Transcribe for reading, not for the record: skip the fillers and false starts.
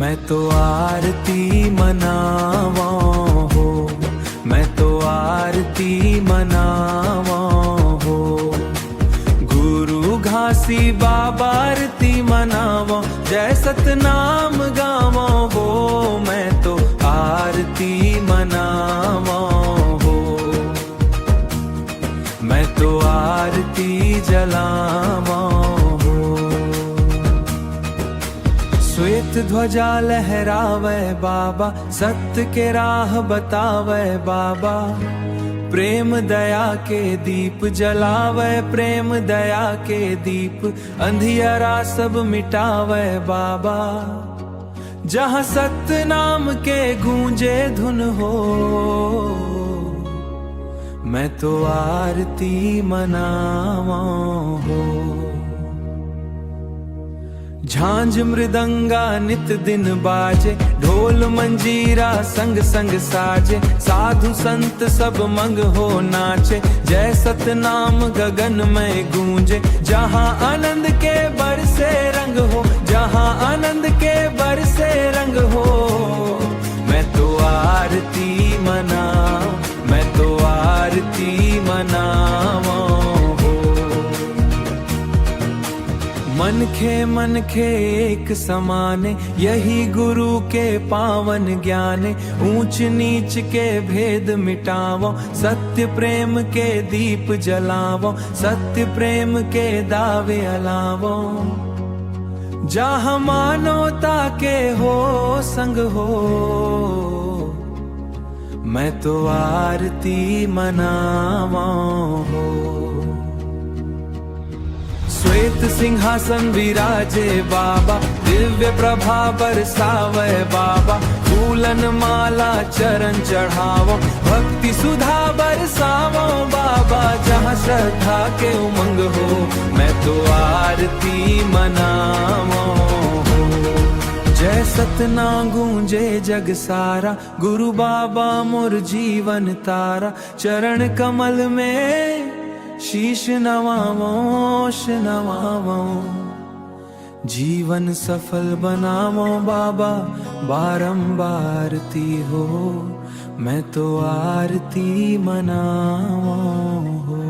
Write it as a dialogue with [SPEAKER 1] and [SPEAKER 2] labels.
[SPEAKER 1] मैं तो आरती मनावा हो, मैं तो आरती मनावा हो। गुरु घासी बाबा आरती मनावा, जय सतनाम गावा हो। मैं तो आरती मनावा हो, मैं तो आरती जलावा हो। श्वेत ध्वजा लहरावे बाबा, सत्य के राह बतावे बाबा। प्रेम दया के दीप जलावे, प्रेम दया के दीप अंधियारा सब मिटावे बाबा। जहाँ सत्य नाम के गूंजे धुन हो, मैं तो आरती मनावा हो। झांझ मृदंगा नित दिन बाजे, ढोल मंजीरा संग संग साजे। साधु संत सब मंग हो नाचे, जय सतनाम गगन में गूंजे। जहाँ आनंद के बरसे रंग हो, जहाँ आनंद के बरसे रंग हो। मैं तो आरती मना, मैं तो आरती मनावा हो। मन खे एक समाने, यही गुरु के पावन ज्ञाने। ऊंच नीच के भेद मिटावो, सत्य प्रेम के दीप जलावो। सत्य प्रेम के दावे अलावो, जहाँ मानवता के हो संग हो। मैं तो आरती मनावा हो। श्वेत सिंहासन विराजे बाबा, दिव्य प्रभा बरसावे बाबा। फूलन माला चरण चढ़ावो, भक्ति सुधा बरसावो बाबा। जहाँ श्रद्धा के उमंग हो, मैं तो आरती मनावो हो। जय सतना गूंजे जग सारा, गुरु बाबा मोर जीवन तारा। चरण कमल में शीश नवावो, नवावो। जीवन सफल बनावो बाबा, बारंबार ती हो। मैं तो आरती मनावो हो।